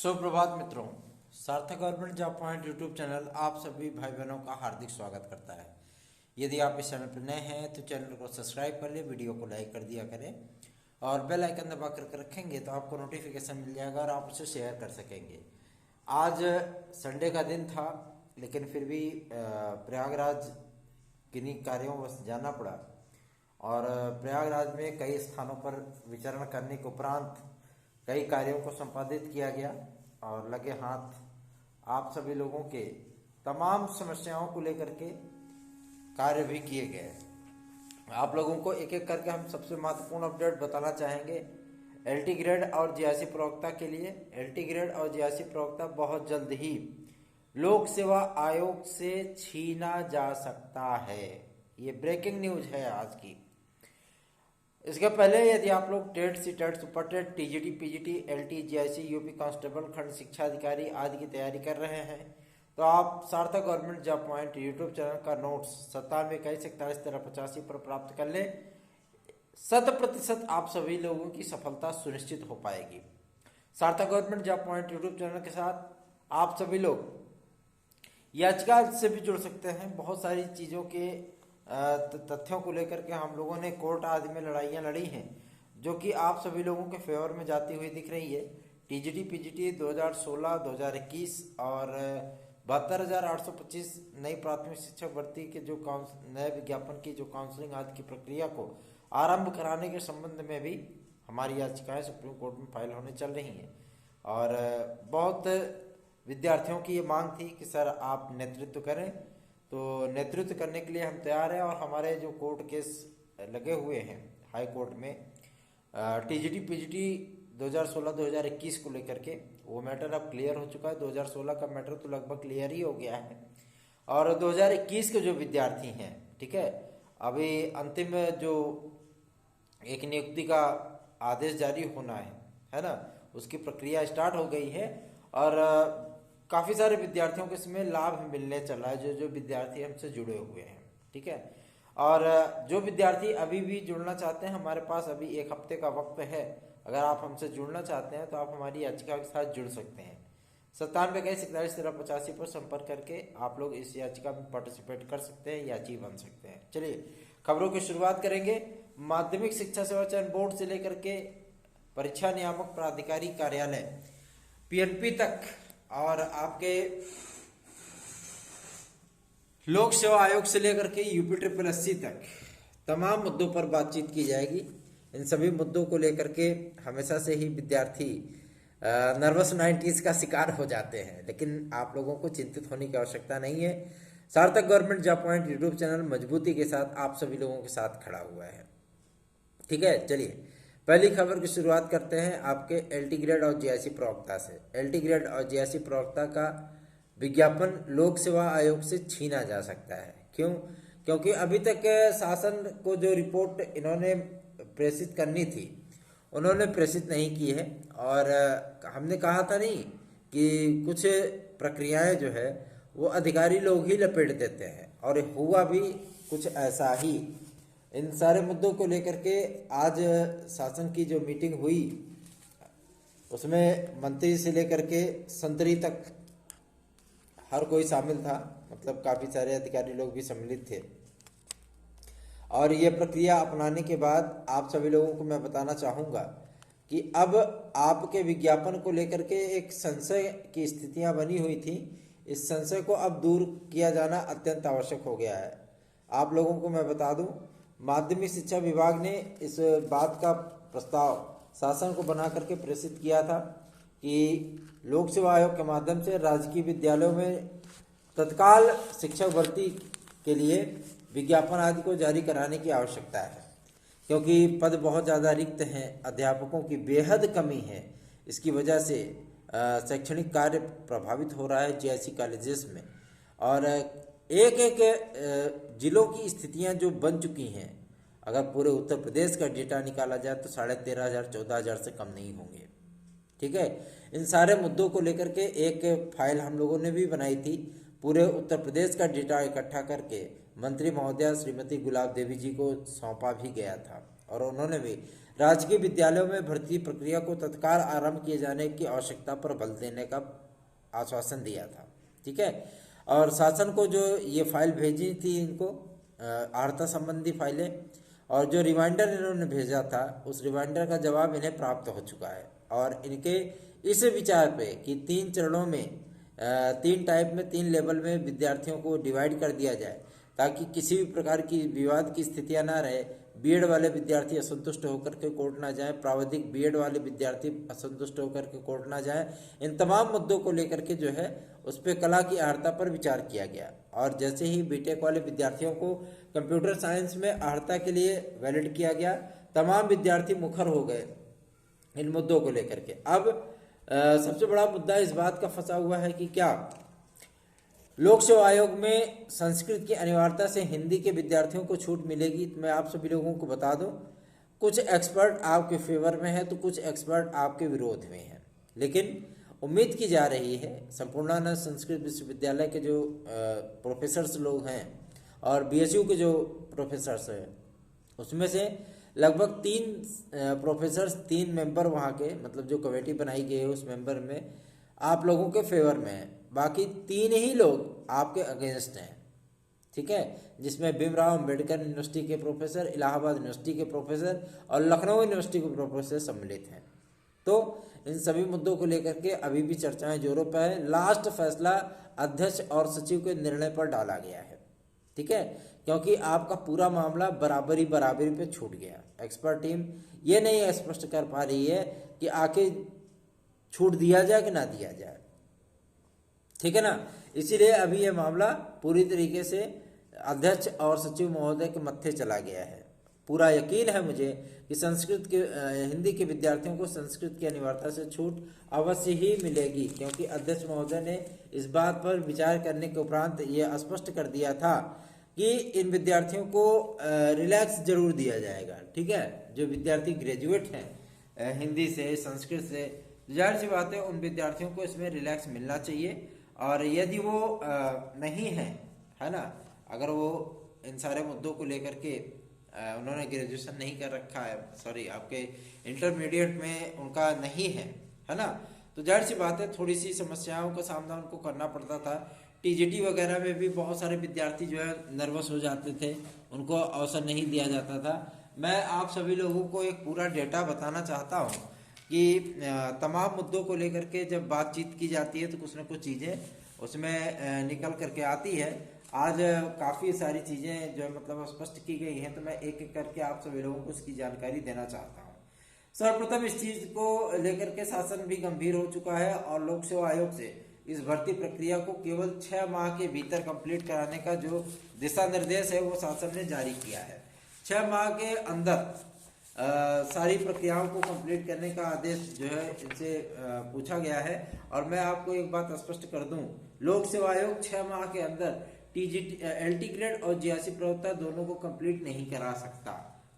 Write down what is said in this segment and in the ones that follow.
सुप्रभात मित्रों। सार्थक government job point YouTube channel आप सभी भाई बहनों का हार्दिक स्वागत करता है। यदि आप इस चैनल पर नए हैं तो चैनल को सब्सक्राइब कर ले, वीडियो को लाइक कर दिया करें और बेल आइकन दबा करके रखेंगे तो आपको नोटिफिकेशन मिल जाएगा और आप उसे शेयर कर सकेंगे। आज संडे का दिन था, लेकिन फिर भी प्रयागराज किन्हीं कार्यवश जाना पड़ा और प्रयागराज में कई स्थानों पर विचरण करने के उपरांत कई कार्यों को संपादित किया गया और लगे हाथ आप सभी लोगों के तमाम समस्याओं को लेकर के कार्य भी किए गए। आप लोगों को एक एक करके हम सबसे महत्वपूर्ण अपडेट बताना चाहेंगे। एलटी ग्रेड और जीआईसी प्रवक्ता के लिए एलटी ग्रेड और जीआईसी प्रवक्ता बहुत जल्द ही लोक सेवा आयोग से छीना जा सकता है। ये ब्रेकिंग न्यूज है आज की। इसके पहले यदि आप लोग TET, CTET, super TET, TGT, PGT, LT, GIC, UP constable, खंड शिक्षा अधिकारी आदि की तैयारी कर रहे हैं तो आप सार्थक government job point YouTube channel का नोट्स 97 पर प्राप्त कर ले। 100% आप सभी लोगों की सफलता सुनिश्चित हो पाएगी। सार्थक government job point YouTube channel के साथ आप सभी लोग याचिका से भी जुड़ सकते हैं। बहुत सारी चीज़ों के तथ्यों को लेकर के हम लोगों ने कोर्ट आदि में लड़ाइयाँ लड़ी हैं जो कि आप सभी लोगों के फेवर में जाती हुई दिख रही है। टीजीटी पीजीटी 2016, 2021 और 72,825 नई प्राथमिक शिक्षक भर्ती के जो नए विज्ञापन की जो काउंसलिंग आदि की प्रक्रिया को आरंभ कराने के संबंध में भी हमारी याचिकाएं सुप्रीम कोर्ट में फाइल होने चल रही हैं और बहुत विद्यार्थियों की ये मांग थी कि सर आप नेतृत्व करें, तो नेतृत्व करने के लिए हम तैयार हैं। और हमारे जो कोर्ट केस लगे हुए हैं हाई कोर्ट में टीजीटी पीजीटी 2016-2021 को लेकर के, वो मैटर अब क्लियर हो चुका है। 2016 का मैटर तो लगभग क्लियर ही हो गया है और 2021 के जो विद्यार्थी हैं, ठीक है, अभी अंतिम जो एक नियुक्ति का आदेश जारी होना है ना, उसकी प्रक्रिया स्टार्ट हो गई है और काफ़ी सारे विद्यार्थियों को इसमें लाभ मिलने चल रहा है जो विद्यार्थी हमसे जुड़े हुए हैं, ठीक है। और जो विद्यार्थी अभी भी जुड़ना चाहते हैं, हमारे पास अभी एक हफ्ते का वक्त है। अगर आप हमसे जुड़ना चाहते हैं तो आप हमारी याचिका के साथ जुड़ सकते हैं। 97 पर संपर्क करके आप लोग इस याचिका में पार्टिसिपेट कर सकते हैं, याची बन सकते हैं। चलिए खबरों की शुरुआत करेंगे। माध्यमिक शिक्षा सेवा चयन बोर्ड से लेकर के परीक्षा नियामक प्राधिकारी कार्यालय पीएनपी तक और आपके लोक सेवा आयोग से लेकर के यूपी SSSC तक तमाम मुद्दों पर बातचीत की जाएगी। इन सभी मुद्दों को लेकर के हमेशा से ही विद्यार्थी नर्वस 90s का शिकार हो जाते हैं, लेकिन आप लोगों को चिंतित होने की आवश्यकता नहीं है। सार्थक government job point YouTube channel मजबूती के साथ आप सभी लोगों के साथ खड़ा हुआ है, ठीक है। चलिए पहली खबर की शुरुआत करते हैं आपके एलटी ग्रेड और जीआईसी प्रवक्ता से। एलटी ग्रेड और जीआईसी प्रवक्ता का विज्ञापन लोक सेवा आयोग से छीना जा सकता है। क्यों? क्योंकि अभी तक शासन को जो रिपोर्ट इन्होंने प्रेषित करनी थी उन्होंने प्रेषित नहीं की है और हमने कहा था नहीं कि कुछ प्रक्रियाएं जो है वो अधिकारी लोग ही लपेट देते हैं और हुआ भी कुछ ऐसा ही। इन सारे मुद्दों को लेकर के आज शासन की जो मीटिंग हुई उसमें मंत्री से लेकर के संतरी तक हर कोई शामिल था, मतलब काफ़ी सारे अधिकारी लोग भी सम्मिलित थे। और ये प्रक्रिया अपनाने के बाद आप सभी लोगों को मैं बताना चाहूँगा कि अब आपके विज्ञापन को लेकर के एक संशय की स्थितियाँ बनी हुई थी। इस संशय को अब दूर किया जाना अत्यंत आवश्यक हो गया है। आप लोगों को मैं बता दूं, माध्यमिक शिक्षा विभाग ने इस बात का प्रस्ताव शासन को बना करके प्रेषित किया था कि लोक सेवा आयोग के माध्यम से राजकीय विद्यालयों में तत्काल शिक्षक भर्ती के लिए विज्ञापन आदि को जारी कराने की आवश्यकता है, क्योंकि पद बहुत ज़्यादा रिक्त हैं, अध्यापकों की बेहद कमी है। इसकी वजह से शैक्षणिक कार्य प्रभावित हो रहा है जीआईसी कॉलेजेस में और एक एक जिलों की स्थितियां जो बन चुकी हैं, अगर पूरे उत्तर प्रदेश का डेटा निकाला जाए तो 13,500 14,000 से कम नहीं होंगे, ठीक है। इन सारे मुद्दों को लेकर के एक फाइल हम लोगों ने भी बनाई थी। पूरे उत्तर प्रदेश का डेटा इकट्ठा करके मंत्री महोदया श्रीमती गुलाब देवी जी को सौंपा भी गया था और उन्होंने भी राजकीय विद्यालयों में भर्ती प्रक्रिया को तत्काल आरंभ किए जाने की आवश्यकता पर बल देने का आश्वासन दिया था। ठीक है, और शासन को जो ये फाइल भेजी थी इनको आर्ता संबंधी फाइलें, और जो रिमाइंडर इन्होंने भेजा था उस रिमाइंडर का जवाब इन्हें प्राप्त हो चुका है। और इनके इस विचार पे कि 3 चरणों में 3 टाइप में 3 लेवल में विद्यार्थियों को डिवाइड कर दिया जाए ताकि किसी भी प्रकार की विवाद की स्थितियां ना रहे। बीएड वाले विद्यार्थी असंतुष्ट होकर के कोर्ट ना जाए, प्राविधिक बीएड वाले विद्यार्थी असंतुष्ट होकर के कोर्ट ना जाए। इन तमाम मुद्दों को लेकर के जो है उस पर कला की अर्हता पर विचार किया गया। और जैसे ही बीटेक वाले विद्यार्थियों को कंप्यूटर साइंस में अर्हता के लिए वैलिड किया गया, तमाम विद्यार्थी मुखर हो गए इन मुद्दों को लेकर के। अब सबसे बड़ा मुद्दा इस बात का फंसा हुआ है कि क्या लोक सेवा आयोग में संस्कृत की अनिवार्यता से हिंदी के विद्यार्थियों को छूट मिलेगी। तो मैं आप सभी लोगों को बता दूं, कुछ एक्सपर्ट आपके फेवर में है तो कुछ एक्सपर्ट आपके विरोध में है, लेकिन उम्मीद की जा रही है संपूर्णानंद संस्कृत विश्वविद्यालय के जो प्रोफेसर्स लोग हैं और बीएसयू के जो प्रोफेसर्स हैं उसमें से लगभग 3 प्रोफेसर्स 3 मेंबर वहाँ के, मतलब जो कमेटी बनाई गई है उस मेंबर में आप लोगों के फेवर में है, बाकी 3 ही लोग आपके अगेंस्ट हैं। ठीक है, जिसमें भीमराव अंबेडकर यूनिवर्सिटी के प्रोफेसर, इलाहाबाद यूनिवर्सिटी के प्रोफेसर और लखनऊ यूनिवर्सिटी के प्रोफेसर सम्मिलित हैं। तो इन सभी मुद्दों को लेकर के अभी भी चर्चाएं जोरों पर है। लास्ट फैसला अध्यक्ष और सचिव के निर्णय पर डाला गया है। ठीक है, क्योंकि आपका पूरा मामला बराबरी पे छूट गया। एक्सपर्ट टीम ये नहीं स्पष्ट कर पा रही है कि आके छूट दिया जाए कि ना दिया जाए। ठीक है ना, इसीलिए अभी ये मामला पूरी तरीके से अध्यक्ष और सचिव महोदय के मत्थे चला गया है। पूरा यकीन है मुझे कि संस्कृत के हिंदी के विद्यार्थियों को संस्कृत की अनिवार्यता से छूट अवश्य ही मिलेगी, क्योंकि अध्यक्ष महोदय ने इस बात पर विचार करने के उपरांत ये स्पष्ट कर दिया था कि इन विद्यार्थियों को रिलैक्स जरूर दिया जाएगा। ठीक है, जो विद्यार्थी ग्रेजुएट हैं हिंदी से संस्कृत से, जाहिर सी बात है उन विद्यार्थियों को इसमें रिलैक्स मिलना चाहिए। और यदि वो नहीं है ना, अगर वो इन सारे मुद्दों को लेकर के उन्होंने ग्रेजुएशन नहीं कर रखा है, सॉरी आपके इंटरमीडिएट में उनका नहीं है ना, तो जाहिर सी बात है थोड़ी सी समस्याओं का सामना उनको करना पड़ता था। टीजीटी वगैरह में भी बहुत सारे विद्यार्थी जो है नर्वस हो जाते थे, उनको अवसर नहीं दिया जाता था। मैं आप सभी लोगों को एक पूरा डेटा बताना चाहता हूँ कि तमाम मुद्दों को लेकर के जब बातचीत की जाती है तो कुछ ना कुछ चीज़ें उसमें निकल करके आती है। आज काफ़ी सारी चीज़ें जो है मतलब स्पष्ट की गई हैं, तो मैं एक एक करके आप सभी लोगों को इसकी जानकारी देना चाहता हूँ। सर्वप्रथम इस चीज़ को लेकर के शासन भी गंभीर हो चुका है और लोक सेवा आयोग से इस भर्ती प्रक्रिया को केवल 6 माह के भीतर कंप्लीट कराने का जो दिशा निर्देश है वो शासन ने जारी किया है। 6 माह के अंदर सारी प्रक्रियाओं को कंप्लीट करने का आदेश जो है इनसे पूछा गया है। और मैं आपको एक बात स्पष्ट कर दूं, लोक सेवा आयोग 6 माह के अंदर टीजीटी एलटी ग्रेड और जीआईसी प्रवक्ता दोनों को कंप्लीट नहीं करा सकता।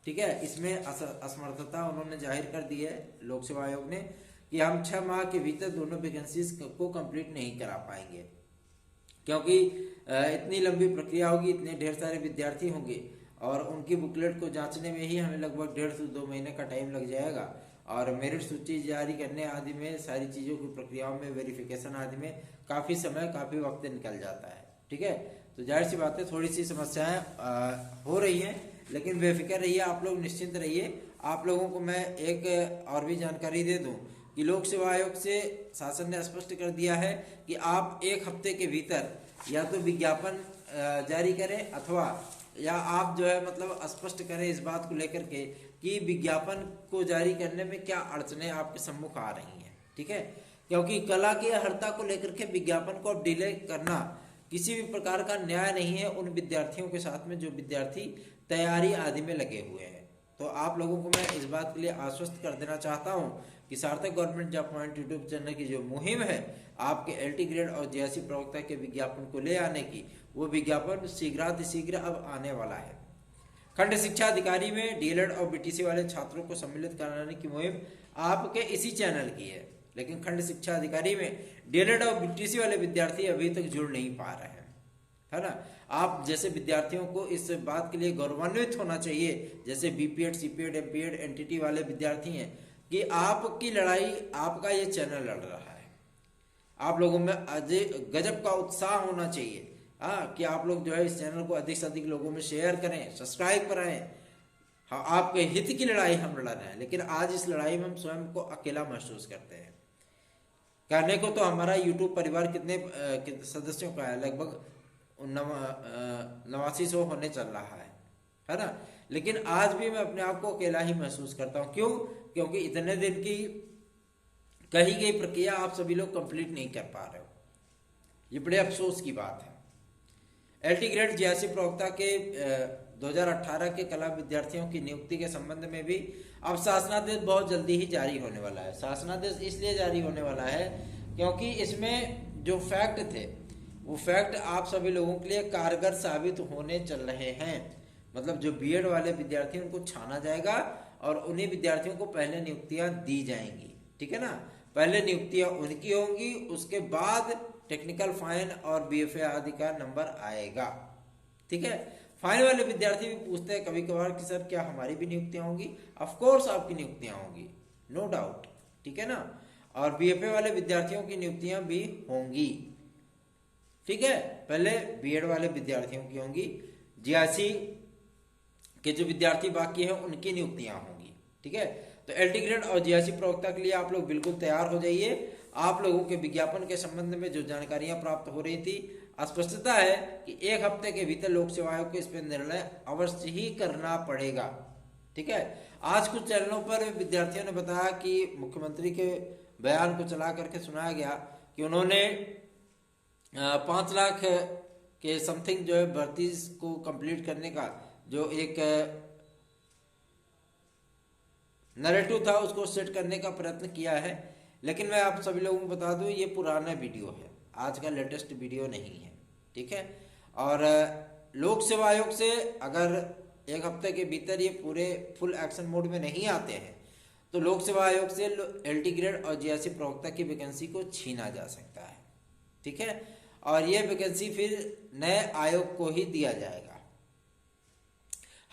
ठीक है, इसमें असमर्थता उन्होंने जाहिर कर दी है लोक सेवा आयोग ने कि हम 6 माह के भीतर दोनों वैकेंसीज को कंप्लीट नहीं करा पाएंगे, क्योंकि इतनी लंबी प्रक्रिया होगी, इतने ढेर सारे विद्यार्थी होंगे और उनकी बुकलेट को जांचने में ही हमें लगभग 1.5 से 2 महीने का टाइम लग जाएगा। और मेरिट सूची जारी करने आदि में, सारी चीज़ों की प्रक्रियाओं में, वेरिफिकेशन आदि में काफ़ी समय, काफ़ी वक्त निकल जाता है। ठीक है, तो जाहिर सी बात है थोड़ी सी समस्याएं हो रही हैं, लेकिन बेफिक्र रहिए, आप लोग निश्चिंत रहिए। आप लोगों को मैं एक और भी जानकारी दे दूं कि लोक सेवा आयोग से शासन ने स्पष्ट कर दिया है कि आप 1 हफ्ते के भीतर या तो विज्ञापन जारी करें अथवा या आप जो है मतलब स्पष्ट करें इस बात को लेकर के कि विज्ञापन को जारी करने में क्या अड़चनें आपके सम्मुख आ रही हैं। ठीक है, क्योंकि कला की अर्हता को लेकर के विज्ञापन को अब डिले करना किसी भी प्रकार का न्याय नहीं है उन विद्यार्थियों के साथ में जो विद्यार्थी तैयारी आदि में लगे हुए हैं। तो आप लोगों को मैं इस बात के लिए आश्वस्त कर देना चाहता हूं कि सार्थक government job point YouTube channel की जो मुहिम है आपके एलटी ग्रेड और जीआईसी प्रवक्ता के विज्ञापन को ले आने की, वो विज्ञापन शीघ्र अब आने वाला है। खंड शिक्षा अधिकारी में डीएलएड और बीटीसी वाले छात्रों को सम्मिलित कराने की मुहिम आपके इसी चैनल की है, लेकिन खंड शिक्षा अधिकारी में डीएलएड और बीटीसी वाले विद्यार्थी अभी तक जुड़ नहीं पा रहे हैं। है ना। आप जैसे विद्यार्थियों को इस बात के लिए गौरवान्वित होना चाहिए, जैसे बीपीएड, सीपीएड, एमपीएड, एनटीटी वाले विद्यार्थी हैं, कि आपकी लड़ाई, आपका ये चैनल लड़ रहा है। आप लोगों में अजय गजब का उत्साह होना चाहिए, हाँ, कि आप लोग जो है इस चैनल को अधिक से अधिक लोगों में शेयर करें, सब्सक्राइब कराएं। हाँ, आपके हित की लड़ाई हम लड़ रहे हैं, लेकिन आज इस लड़ाई में हम स्वयं को अकेला महसूस करते हैं। कहने को तो हमारा यूट्यूब परिवार कितने सदस्यों का है, लगभग 8900 होने चल रहा है ना। लेकिन आज भी मैं अपने आप को अकेला ही महसूस करता हूँ। क्यों? क्योंकि इतने दिन की कही गई प्रक्रिया आप सभी लोग कंप्लीट नहीं कर पा रहे हो। ये बड़े अफसोस की बात है। एलटी ग्रेड जेआरसी प्रवक्ता के 2018 के कला विद्यार्थियों की नियुक्ति के संबंध में भी अब शासनादेश बहुत जल्दी ही जारी होने वाला है। शासनादेश इसलिए जारी होने वाला है क्योंकि इसमें जो फैक्ट थे वो फैक्ट आप सभी लोगों के लिए कारगर साबित होने चल रहे हैं। मतलब जो बीएड वाले विद्यार्थी उनको छाना जाएगा और उन्हीं विद्यार्थियों को पहले नियुक्तियां दी जाएंगी, ठीक है ना। पहले नियुक्तियां उनकी होंगी, उसके बाद टेक्निकल फाइन और बीएफए आदि का नंबर आएगा, ठीक है। फाइन वाले विद्यार्थी भी पूछते हैं कभी कभार कि सर क्या हमारी भी नियुक्तियां होंगी? ऑफ कोर्स आपकी नियुक्तियां होंगी, नो डाउट, ठीक है ना। और बीएफए वाले विद्यार्थियों की नियुक्तियां भी होंगी, ठीक है। पहले बीएड वाले विद्यार्थियों की होंगी, जेआरसी के जो विद्यार्थी बाकी हैं उनकी नियुक्तियां होंगी, ठीक है। तो एलटी ग्रेड और जेआरसी प्रवक्ता के लिए आप लोग बिल्कुल तैयार हो जाइए। आप लोगों के विज्ञापन के संबंध में जो जानकारियां प्राप्त हो रही थी, स्पष्टता है कि 1 हफ्ते के भीतर लोक सेवा आयोग को इस पर निर्णय अवश्य ही करना पड़ेगा, ठीक है। आज कुछ चैनलों पर विद्यार्थियों ने बताया कि मुख्यमंत्री के बयान को चला करके सुनाया गया कि उन्होंने 5 लाख के समथिंग जो है भर्ती को कंप्लीट करने का जो एक नैरेटिव था उसको सेट करने का प्रयत्न किया है। लेकिन मैं आप सभी लोगों को बता दूं ये पुराना वीडियो है, आज का लेटेस्ट वीडियो नहीं है, ठीक है। और लोक सेवा आयोग से अगर 1 हफ्ते के भीतर ये पूरे फुल एक्शन मोड में नहीं आते हैं तो लोक सेवा आयोग से एलटी ग्रेड और जेआरसी प्रवक्ता की वैकेंसी को छीना जा सकता है, ठीक है। और ये वैकेंसी फिर नए आयोग को ही दिया जाएगा।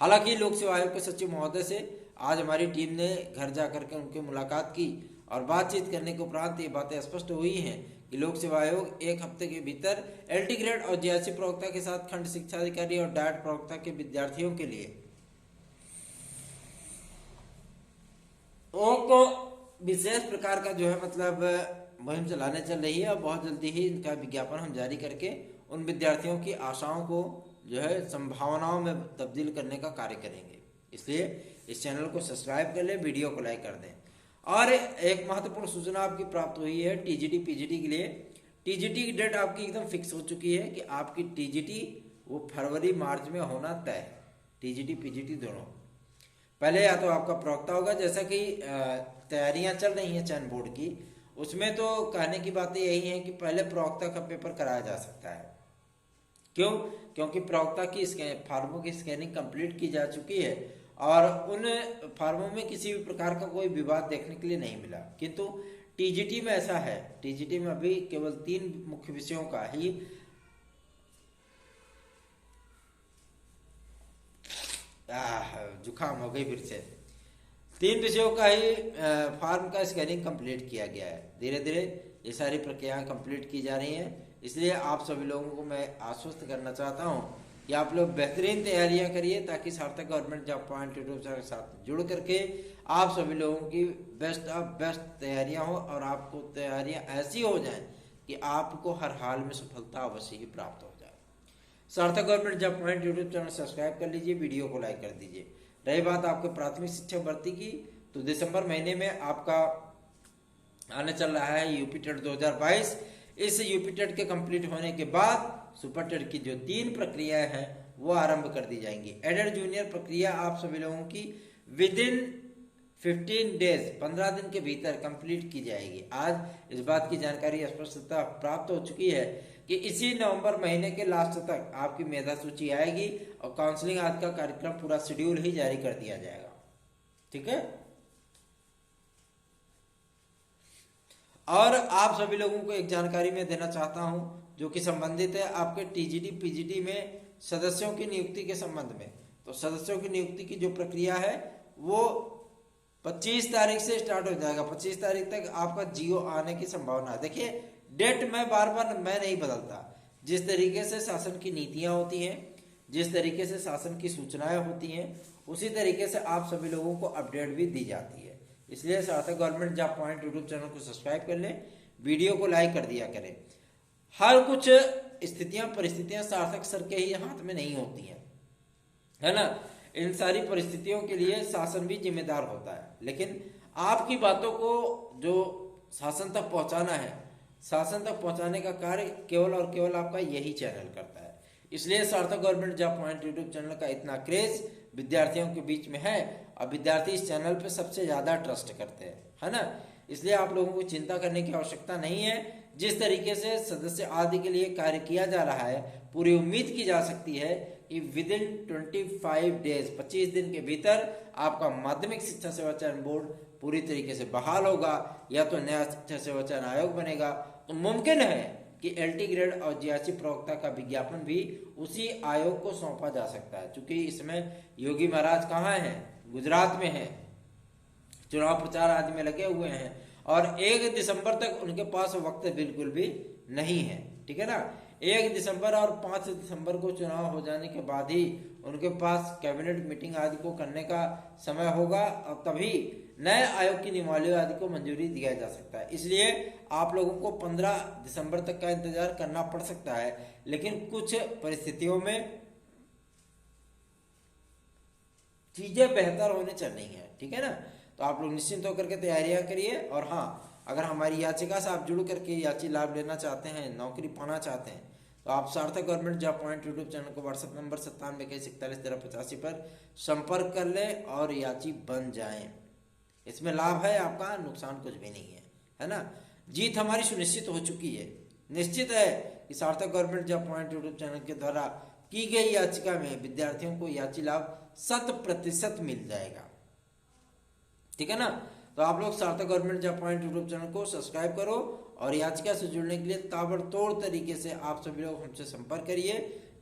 हालांकि लोक सेवा आयोग के सचिव महोदय से आज हमारी टीम ने घर जाकर के उनकी मुलाकात की और बातचीत करने के उपरांत ये बातें स्पष्ट हुई हैं कि लोक सेवा आयोग 1 हफ्ते के भीतर एलटी ग्रेड और जेआरसी प्रवक्ता के साथ खंड शिक्षा अधिकारी और डायट प्रवक्ता के विद्यार्थियों के लिए एक विशेष प्रकार का जो है मतलब मुहिम चलाने चल रही है और बहुत जल्दी ही इनका विज्ञापन हम जारी करके उन विद्यार्थियों की आशाओं को जो है संभावनाओं में तब्दील करने का कार्य करेंगे। इसलिए इस चैनल को सब्सक्राइब कर ले, वीडियो को लाइक कर दें। और एक महत्वपूर्ण सूचना आपकी प्राप्त हुई है टीजीटी पीजीटी के लिए। टीजीटी की डेट आपकी एकदम फिक्स हो चुकी है कि आपकी टीजीटी वो फरवरी मार्च में होना तय है। टीजीटी पीजीटी दोनों। पहले या तो आपका प्रवक्ता होगा, जैसा कि तैयारियां चल रही हैं चयन बोर्ड की, उसमें तो कहने की बातें यही हैं कि पहले प्रवक्ता का पेपर कराया जा सकता है। क्यों? क्योंकि प्रवक्ता की फार्मों की स्कैनिंग कंप्लीट की जा चुकी है और उन फार्मों में किसी भी प्रकार का कोई विवाद देखने के लिए नहीं मिला। किंतु टीजीटी में ऐसा है, टीजीटी में अभी केवल 3 मुख्य विषयों का ही जुकाम हो गई फिर से। 3 विषयों का ही फार्म का स्कैनिंग कंप्लीट किया गया है। धीरे धीरे ये सारी प्रक्रियाएं कंप्लीट की जा रही हैं। इसलिए आप सभी लोगों को मैं आश्वस्त करना चाहता हूं कि आप लोग बेहतरीन तैयारियां करिए ताकि सार्थक government job point YouTube channel के साथ जुड़ करके आप सभी लोगों की बेस्ट ऑफ बेस्ट तैयारियां हो और आपको तैयारियां ऐसी हो जाएं कि आपको हर हाल में सफलता अवश्य ही प्राप्त हो जाए। सार्थक government job point YouTube channel subscribe कर लीजिए, वीडियो को लाइक कर दीजिए। रही बात आपके प्राथमिक शिक्षक भर्ती की, तो दिसंबर महीने में आपका आने चल रहा है यूपी टेट 2022। इस यूपी टेट के कंप्लीट होने के बाद सुपर टेट की जो 3 प्रक्रियाएं हैं वो आरंभ कर दी जाएंगी। एडेड जूनियर प्रक्रिया आप सभी लोगों की विदिन 15 डेज 15 दिन के भीतर कंप्लीट की जाएगी। आज इस बात की जानकारी स्पष्टता प्राप्त हो चुकी है कि इसी नवंबर महीने के लास्ट तक आपकी मेधा सूची आएगी और काउंसलिंग आदि का कार्यक्रम पूरा शेड्यूल ही जारी कर दिया जाएगा, ठीक है। और आप सभी लोगों को एक जानकारी मैं देना चाहता हूं, जो कि संबंधित है आपके टीजीटी पीजीटी में सदस्यों की नियुक्ति के संबंध में। तो सदस्यों की नियुक्ति की जो प्रक्रिया है वो 25 तारीख से स्टार्ट हो जाएगा। 25 तारीख तक आपका जीओ आने की संभावना है। देखिए डेट मैं बार बार मैं नहीं बदलता, जिस तरीके से शासन की नीतियां होती हैं, जिस तरीके से शासन की सूचनाएं होती हैं, उसी तरीके से आप सभी लोगों को अपडेट भी दी जाती है। इसलिए सार्थक government job point YouTube channel को सब्सक्राइब कर लें, वीडियो को लाइक कर दिया करें। हर कुछ स्थितियां परिस्थितियां सार्थक सर के ही हाथ में नहीं होती हैं, है ना। इन सारी परिस्थितियों के लिए शासन भी जिम्मेदार होता है, लेकिन आपकी बातों को जो शासन तक पहुंचाना है, शासन तक पहुंचाने का कार्य केवल और केवल आपका यही चैनल करता है। इसलिए सार्थक government job point YouTube channel का इतना क्रेज विद्यार्थियों के बीच में है और विद्यार्थी इस चैनल पे सबसे ज्यादा ट्रस्ट करते हैं, है ना। इसलिए आप लोगों को चिंता करने की आवश्यकता नहीं है। जिस तरीके से सदस्य आदि के लिए कार्य किया जा रहा है, पूरी उम्मीद की जा सकती है कि विद इन 25 डेज 25 दिन के भीतर आपका माध्यमिक शिक्षा सेवा चयन बोर्ड पूरी तरीके से बहाल होगा, या तो नया शिक्षा सेवा चयन आयोग बनेगा। तो मुमकिन है कि एलटी ग्रेड और जीआरसी प्रवक्ता का विज्ञापन भी उसी आयोग को सौंपा जा सकता है, क्योंकि इसमें योगी महाराज कहाँ हैं, गुजरात में हैं, चुनाव प्रचार आदि में लगे हुए हैं और 1 दिसंबर तक उनके पास वक्त बिल्कुल भी नहीं है, ठीक है ना। 1 दिसंबर और 5 दिसंबर को चुनाव हो जाने के बाद ही उनके पास कैबिनेट मीटिंग आदि को करने का समय होगा और तभी नए आयोग की नियमावली आदि को मंजूरी दिया जा सकता है। इसलिए आप लोगों को 15 दिसंबर तक का इंतजार करना पड़ सकता है, लेकिन कुछ परिस्थितियों में चीजें बेहतर होने चल रही हैं, ठीक है ना। तो आप लोग निश्चिंत होकर के तैयारियां करिए। और हाँ, अगर हमारी याचिका से आप जुड़ करके याची लाभ लेना चाहते हैं, नौकरी पाना चाहते हैं, तो आप सार्थक government job point YouTube channel को व्हाट्सएप नंबर 9721411385 पर संपर्क कर लें और याची बन जाएं। इसमें लाभ है आपका, नुकसान कुछ भी नहीं है ना। जीत हमारी सुनिश्चित हो चुकी है। निश्चित है कि सार्थक government job point YouTube channel के द्वारा की गई याचिका में विद्यार्थियों को याची लाभ 100% मिल जाएगा, ठीक है ना। तो आप लोग सार्थक government job point YouTube channel को सब्सक्राइब करो और याचिका से जुड़ने के लिए ताबड़तोड़ तरीके से आप सभी लोग हमसे संपर्क करिए,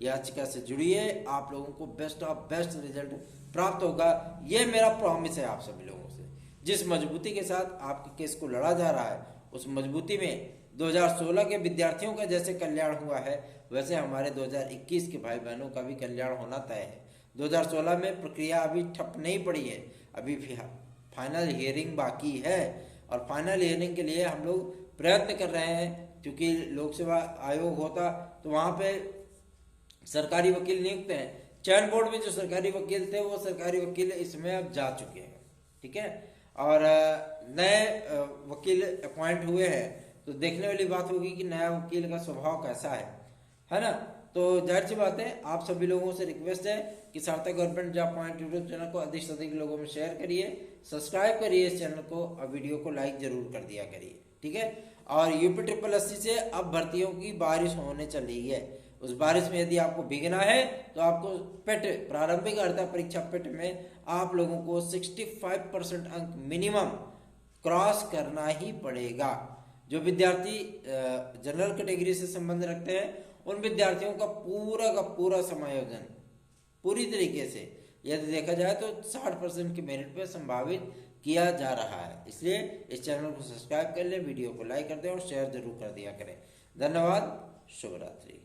याचिका से जुड़िए। आप लोगों को बेस्ट ऑफ बेस्ट रिजल्ट प्राप्त होगा, ये मेरा प्रॉमिस है आप सभी लोगों से। जिस मजबूती के साथ आपके केस को लड़ा जा रहा है, उस मजबूती में 2016 के विद्यार्थियों का जैसे कल्याण हुआ है, वैसे हमारे 2021 के भाई बहनों का भी कल्याण होना तय है। 2016 में प्रक्रिया अभी ठप नहीं पड़ी है, अभी फाइनल हियरिंग बाकी है और फाइनल हियरिंग के लिए हम लोग प्रयत्न कर रहे हैं, क्योंकि लोक सेवा आयोग होता तो वहाँ पे सरकारी वकील नियुक्त हैं। चयन बोर्ड में जो सरकारी वकील थे वो सरकारी वकील इसमें अब जा चुके हैं, ठीक है, और नए वकील अपॉइंट हुए हैं। तो देखने वाली बात होगी कि नया वकील का स्वभाव कैसा है ना। तो जाहिर सी बात है, आप सभी लोगों से रिक्वेस्ट है कि सार्थक government job point YouTube channel को अधिक से अधिक लोगों में शेयर करिए, सब्सक्राइब करिए इस चैनल को और वीडियो को लाइक जरूर कर दिया करिए, ठीक है। और यूपी 888 से अब भर्तियों की बारिश होने चल रही है। उस बारिश में यदि आपको भीगना है तो आपको पेट प्रारंभिक अर्हता परीक्षा पेट में आप लोगों को 65% अंक मिनिमम क्रॉस करना ही पड़ेगा। जो विद्यार्थी जनरल कैटेगरी से संबंध रखते हैं, उन विद्यार्थियों का पूरा समायोजन पूरी तरीके से यदि देखा जाए तो 60% की मेरिट पे संभावित किया जा रहा है। इसलिए इस चैनल को सब्सक्राइब कर लें, वीडियो को लाइक कर दें और शेयर जरूर कर दिया करें। धन्यवाद, शुभ रात्रि।